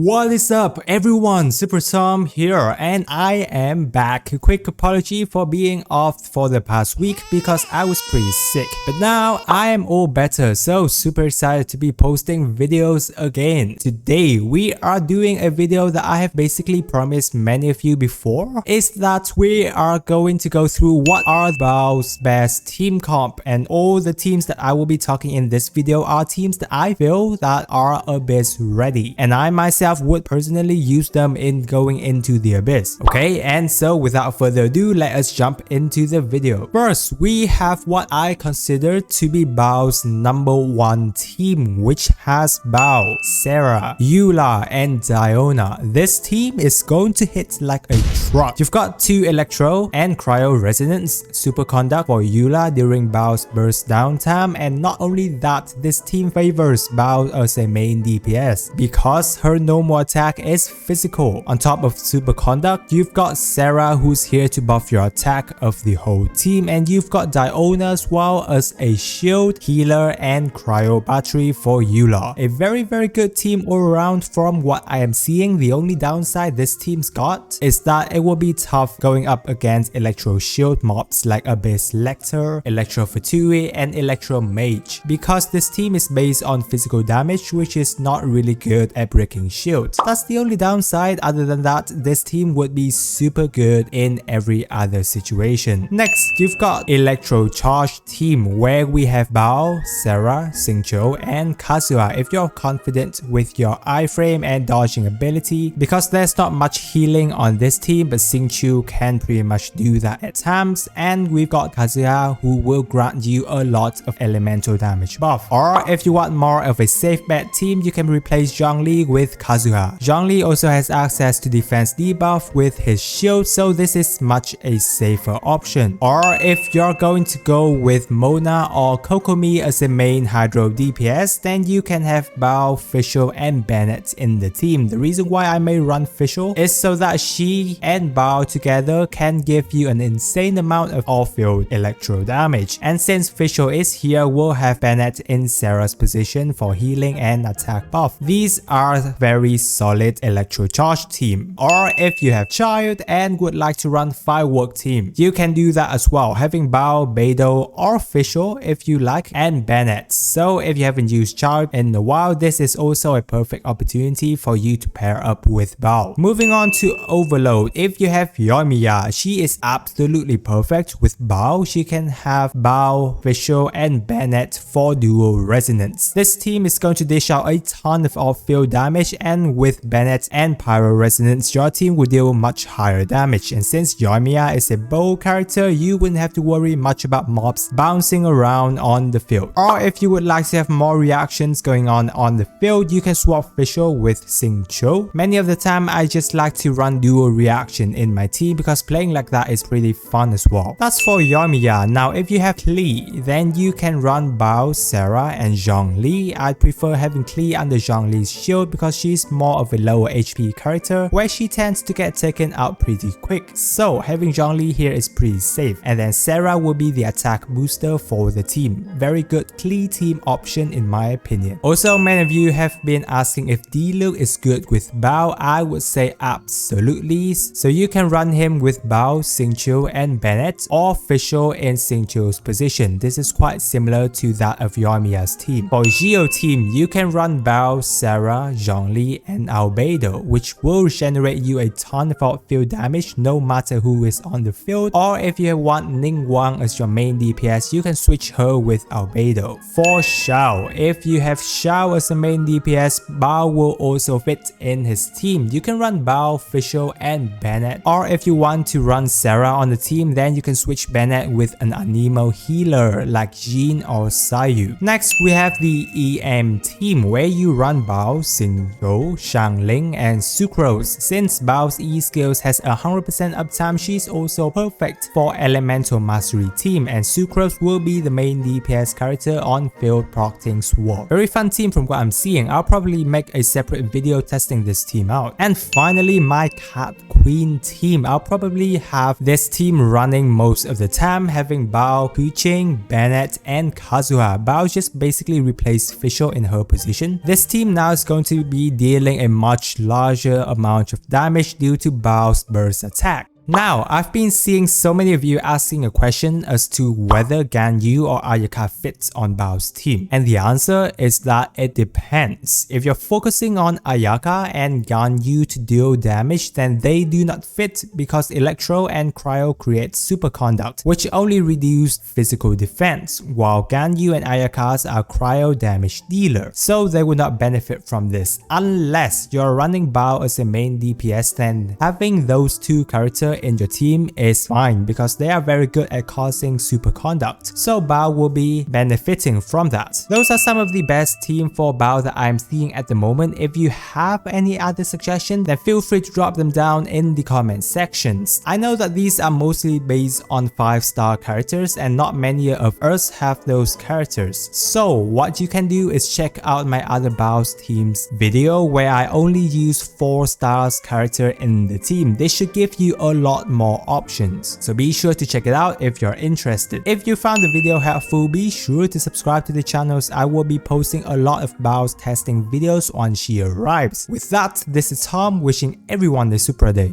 What is up everyone, SuperaTom here and I am back. A quick apology for being off for the past week because I was pretty sick. But now I am all better, so super excited to be posting videos again. Today we are doing a video that I have basically promised many of you before. Is that we are going to go through what are Baal's best team comp, and all the teams that I will be talking in this video are teams that I feel that are Abyss ready. And I myself would personally use them in going into the Abyss. Okay, and so without further ado, let us jump into the video. First, we have what I consider to be Baal's #1 team, which has Baal, Sarah, Eula, and Diona. This team is going to hit like a truck. You've got 2 Electro and Cryo Resonance Superconduct for Eula during Baal's burst downtime, and not only that, this team favors Baal as a main DPS because her normal attack is physical. On top of Superconduct, you've got Sarah who's here to buff your attack of the whole team, and you've got Diona as well as a shield, healer, and cryo battery for Eula. A very good team all around from what I am seeing. The only downside this team's got is that it will be tough going up against Electro Shield mobs like Abyss Lecter, Electro Fatui, and Electro Mage, because this team is based on physical damage, which is not really good at breaking shields. That's the only downside. Other than that, this team would be super good in every other situation. Next, you've got Electro Charged team, where we have Baal, Sarah, Xingqiu, and Kazuha. If you're confident with your iframe and dodging ability, because there's not much healing on this team, but Xingqiu can pretty much do that at times, and we've got Kazuha who will grant you a lot of elemental damage buff. Or if you want more of a safe bet team, you can replace Zhongli with Kazuha. Zhongli also has access to defense debuff with his shield, so this is much a safer option. Or if you're going to go with Mona or Kokomi as a main Hydro DPS, then you can have Baal, Fischl, and Bennett in the team. The reason why I may run Fischl is so that she and Baal together can give you an insane amount of off-field electro damage. And since Fischl is here, we'll have Bennett in Sarah's position for healing and attack buff. These are very solid Electro Charged team. Or if you have Child and would like to run Firework team, you can do that as well, having Baal, Beidou, or Fischl if you like, and Bennett. So if you haven't used Child in a while, this is also a perfect opportunity for you to pair up with Baal. Moving on to Overload, if you have Yoimiya, she is absolutely perfect with Baal. She can have Baal, Fischl, and Bennett for dual resonance. This team is going to dish out a ton of off-field damage, and with Bennett and Pyro Resonance, your team will deal much higher damage. And since Yoimiya is a bow character, you wouldn't have to worry much about mobs bouncing around on the field. Or if you would like to have more reactions going on the field, you can swap Fischl with Xingqiu. Many of the time, I just like to run dual reaction in my team because playing like that is pretty fun as well. That's for Yoimiya. Now, if you have Klee, then you can run Baal, Sarah, and Zhongli. I'd prefer having Klee under Zhongli's shield because she's more of a lower HP character where she tends to get taken out pretty quick. So having Zhongli here is pretty safe. And then Sarah will be the attack booster for the team. Very good Klee team option in my opinion. Also, many of you have been asking if Diluc is good with Baal. I would say absolutely. So you can run him with Baal, Xingqiu, and Bennett, or Fischl in Xingqiu's position. This is quite similar to that of Yoimiya's team. For Geo team, you can run Baal, Sarah, Zhongli, and Albedo, which will generate you a ton of outfield damage no matter who is on the field. Or if you want Ningguang as your main DPS, you can switch her with Albedo. For Xiao, if you have Xiao as a main DPS, Baal will also fit in his team. You can run Baal, Fischl, and Bennett. Or if you want to run Sarah on the team, then you can switch Bennett with an Anemo healer like Jin or Sayu. Next, we have the EM team, where you run Baal, Xingqiu, Xiangling, and Sucrose. Since Baal's E skills has 100% uptime, she's also perfect for Elemental Mastery team, and Sucrose will be the main DPS character on field procting Sword. Very fun team from what I'm seeing. I'll probably make a separate video testing this team out. And finally, my Cat Queen team. I'll probably have this team running most of the time, having Baal, Kuching, Bennett, and Kazuha. Baal just basically replaced Fischl in her position. This team now is going to be dealing a much larger amount of damage due to Baal's burst attack. Now, I've been seeing so many of you asking a question as to whether Ganyu or Ayaka fits on Baal's team, and the answer is that it depends. If you're focusing on Ayaka and Ganyu to deal damage, then they do not fit because Electro and Cryo create superconduct, which only reduce physical defense, while Ganyu and Ayaka's are cryo damage dealer, so they will not benefit from this. Unless you're running Baal as a main DPS, then having those two characters in your team is fine because they are very good at causing superconduct, so Baal will be benefiting from that. Those are some of the best team for Baal that I'm seeing at the moment. If you have any other suggestions, then feel free to drop them down in the comment sections. I know that these are mostly based on 5-star characters and not many of us have those characters, so what you can do is check out my other Baal's teams video where I only use 4 stars character in the team. This should give you a lot more options, so be sure to check it out if you're interested. If you found the video helpful, be sure to subscribe to the channels. I will be posting a lot of Baal's testing videos once she arrives. With that, this is Tom wishing everyone a super day.